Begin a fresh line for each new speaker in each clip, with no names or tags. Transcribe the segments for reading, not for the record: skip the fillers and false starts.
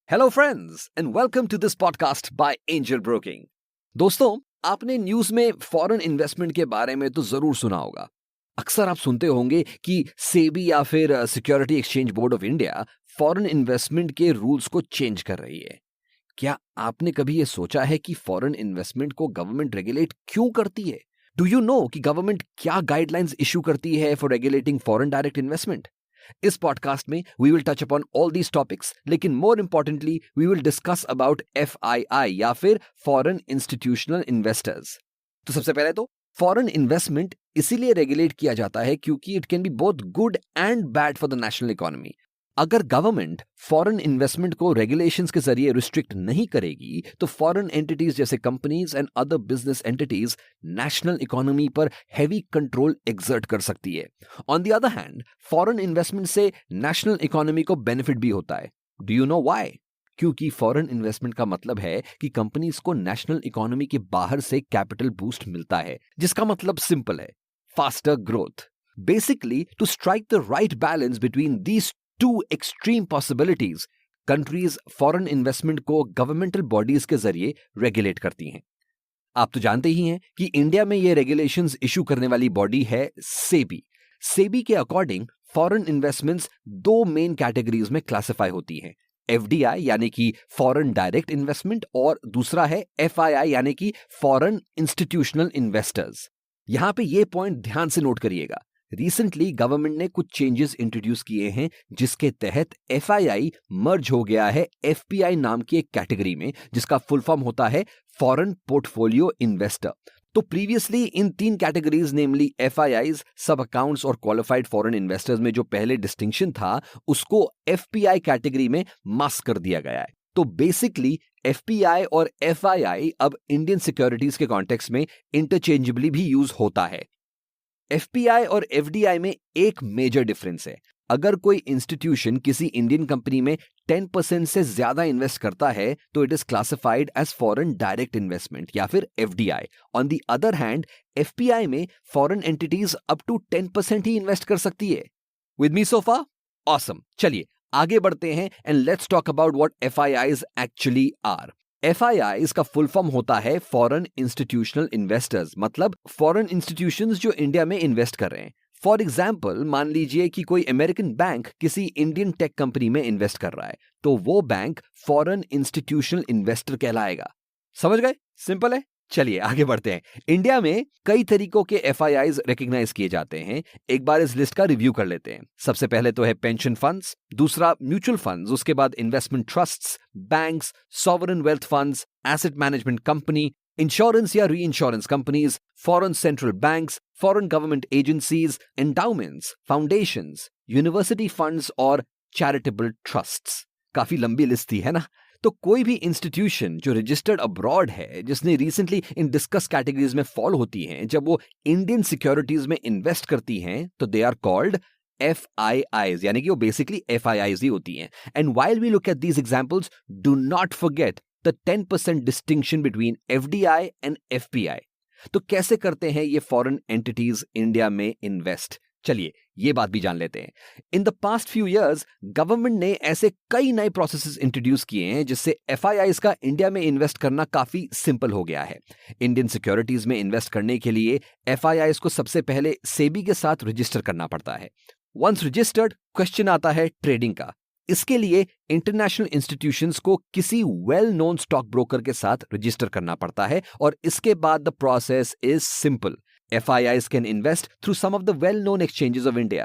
Hello friends and welcome to this podcast by Angel Broking. दोस्तों, आपने news में foreign investment के बारे में तो जरूर सुना होगा। अक्सर आप सुनते होंगे कि सेबी या फिर security exchange board of India foreign investment के रूल्स को चेंज कर रही है। क्या आपने कभी ये सोचा है कि फॉरेन इन्वेस्टमेंट को गवर्नमेंट रेगुलेट क्यों करती है? डू यू नो कि गवर्नमेंट क्या गाइडलाइंस इशू करती है for regulating foreign direct investment? इस पॉडकास्ट में we will touch upon all these topics, लेकिन more importantly we will discuss about FII या फिर फॉरेन इंस्टीट्यूशनल इन्वेस्टर्स। तो सबसे पहले तो फॉरेन इन्वेस्टमेंट इसीलिए रेगुलेट किया जाता है क्योंकि it can be both good and bad for the national economy. अगर गवर्नमेंट फॉरेन इन्वेस्टमेंट को रेगुलेशंस के जरिए रिस्ट्रिक्ट नहीं करेगी तो फॉरेन एंटिटीज जैसे companies and other business entities national economy पर हैवी कंट्रोल एक्सर्ट कर सकती है। On the other hand, foreign investment से नेशनल इकोनॉमी को बेनिफिट भी होता है। Do you know why? क्योंकि फॉरेन इन्वेस्टमेंट का मतलब है कि कंपनीज को नेशनल इकोनॉमी के बाहर से कैपिटल बूस्ट मिलता है, जिसका मतलब सिंपल है, faster growth. Basically, to strike the right balance between these two extreme possibilities, countries foreign investment को गवर्नमेंटल बॉडीज के जरिए रेगुलेट करती हैं। आप तो जानते ही हैं कि इंडिया में ये रेगुलेशंस इशू करने वाली बॉडी है सेबी। सेबी के अकॉर्डिंग फॉरेन इन्वेस्टमेंट्स दो मेन कैटेगरीज में क्लासिफाई होती हैं, एफडीआई यानी कि फॉरेन डायरेक्ट इन्वेस्टमेंट और दूसरा है एफआईआई यानी कि फॉरेन इंस्टीट्यूशनल इन्वेस्टर्स। यहां पे ये पॉइंट ध्यान से नोट करिएगा। रिसेंटली गवर्नमेंट ने कुछ चेंजेस इंट्रोड्यूस किए हैं जिसके तहत एफआईआई मर्ज हो गया है एफपीआई नाम की एक कैटेगरी में, जिसका फुल फॉर्म होता है फॉरेन पोर्टफोलियो इन्वेस्टर। तो प्रीवियसली इन तीन कैटेगरीज नेमली एफआईआईज, सब अकाउंट्स और क्वालिफाइड फॉरेन इन्वेस्टर्स में जो पहले डिस्टिंक्शन था उसको एफपीआई कैटेगरी में मास्क कर दिया गया है। तो बेसिकली एफपीआई और एफआईआई अब इंडियन सिक्योरिटीज के कॉन्टेक्स्ट में इंटरचेंजेबली भी यूज होता है। एफपीआई और एफडीआई में एक मेजर डिफरेंस है। अगर कोई इंस्टीट्यूशन किसी इंडियन कंपनी में 10% से ज्यादा इन्वेस्ट करता है तो it is classified as foreign direct investment या फिर FDI. On the other hand, FPI में फॉरेन एंटिटीज अप टू 10% ही इन्वेस्ट कर सकती है। With me so far? Awesome. चलिए आगे बढ़ते हैं and let's talk about what FIIs actually are. FII इसका फुल फॉर्म होता है फॉरेन इंस्टीट्यूशनल इन्वेस्टर्स, मतलब फॉरेन इंस्टीट्यूशंस जो इंडिया में इन्वेस्ट कर रहे हैं। फॉर एग्जाम्पल, मान लीजिए कि कोई अमेरिकन बैंक किसी इंडियन टेक कंपनी में इन्वेस्ट कर रहा है, तो वो बैंक फॉरेन इंस्टीट्यूशनल इन्वेस्टर कहलाएगा। समझ गए? सिंपल है। चलिए आगे बढ़ते हैं। इंडिया में कई तरीकों के एफआईआईज रिकॉग्नाइज किए जाते हैं। एक बार इस लिस्ट का रिव्यू कर लेते हैं। सबसे पहले तो है पेंशन फंड्स, दूसरा म्यूचुअल फंड्स, उसके बाद investment trusts, banks, sovereign wealth funds, asset management company, insurance या री insurance companies, foreign central banks, foreign government agencies, endowments, foundations, university funds और चैरिटेबल ट्रस्ट्स। काफी लंबी लिस्ट थी, है ना? तो कोई भी इंस्टीट्यूशन जो रजिस्टर्ड अब्रॉड है, जिसने रिसेंटली इन डिस्कस कैटेगरीज में फॉल होती हैं, जब वो इंडियन सिक्योरिटीज में इन्वेस्ट करती हैं तो दे आर कॉल्ड एफआईआईज, यानी कि वो बेसिकली एफआईआईज ही होती हैं। And while we look at these examples, do not forget the 10% distinction between FDI and FPI. तो कैसे करते हैं ये फॉरेन एंटिटीज इंडिया में इन्वेस्ट? चलिए ये बात भी जान लेते हैं। In the past few years government ने ऐसे कई नए प्रोसेसेस इंट्रोड्यूस किए हैं जिससे एफआईआईज का इंडिया में इन्वेस्ट करना काफी सिंपल हो गया है। इंडियन सिक्योरिटीज में इन्वेस्ट करने के लिए एफआईआईज को सबसे पहले सेबी के साथ रजिस्टर करना पड़ता है। वंस रजिस्टर्ड, क्वेश्चन आता है ट्रेडिंग का। इसके लिए इंटरनेशनल इंस्टीट्यूशंस को किसी वेल नोन स्टॉक ब्रोकर के साथ रजिस्टर करना पड़ता है और इसके बाद the process is simple. FIIs can invest through some of the well-known exchanges of India.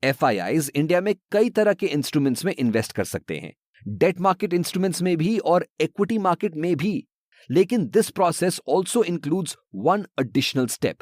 FIIs India में कई तरह के इंस्ट्रूमेंट्स में इन्वेस्ट कर सकते हैं, डेट मार्केट इंस्ट्रूमेंट्स में भी और इक्विटी मार्केट में भी। लेकिन this process also includes one additional step.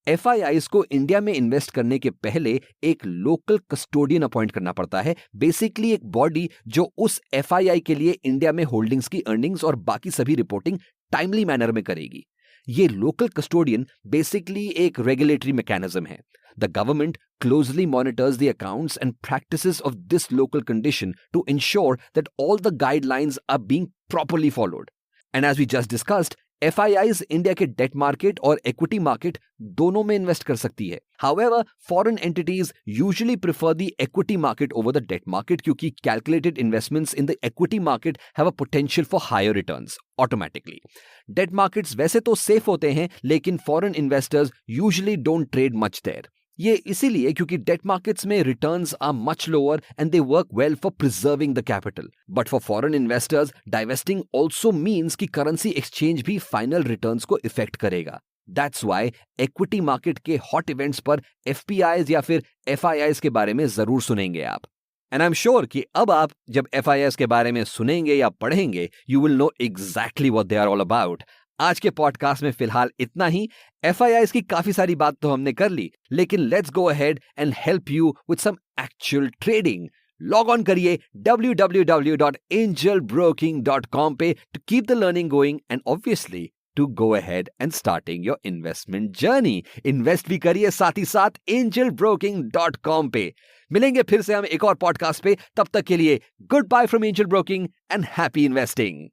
FIIs को इंडिया में इन्वेस्ट करने के पहले एक लोकल कस्टोडियन अपॉइंट करना पड़ता है, बेसिकली एक बॉडी जो उस FII के लिए इंडिया में होल्डिंग्स की अर्निंग्स और बाकी सभी रिपोर्टिंग टाइमली मैनर में करेगी। ये लोकल कस्टोडियन बेसिकली एक रेगुलेटरी मैकेनिज्म है। The government closely monitors the accounts and practices of this local condition to ensure that all the guidelines are being properly followed. And as we just discussed, FIIs India के debt market और equity market दोनों में invest कर सकती है. However, foreign entities usually prefer the equity market over the debt market क्योंकि calculated investments in the equity market have a potential for higher returns automatically. Debt markets वैसे तो safe होते हैं, लेकिन foreign investors usually don't trade much there. ये इसीलिए क्योंकि debt markets में returns are much lower and they work well for preserving the capital. But for foreign investors divesting also means कि करेंसी एक्सचेंज भी final returns को effect करेगा. That's why equity market के hot events पर FPIs या फिर FIIs के बारे में जरूर सुनेंगे आप. एंड आई एम श्योर कि अब आप जब FIIs के बारे में सुनेंगे या पढ़ेंगे, you will know exactly what they are all about. आज के पॉडकास्ट में फिलहाल इतना ही. FIIs की काफी सारी बात तो हमने कर ली, लेकिन let's go ahead and help you with some actual trading. Log on करिए www.angelbroking.com पे to keep the learning going and obviously to go ahead and starting your investment journey. Invest भी करिए साथ ही साथ angelbroking.com पे. मिलेंगे फिर से हम एक और पॉडकास्ट पे. तब तक के लिए goodbye from Angel Broking and happy investing.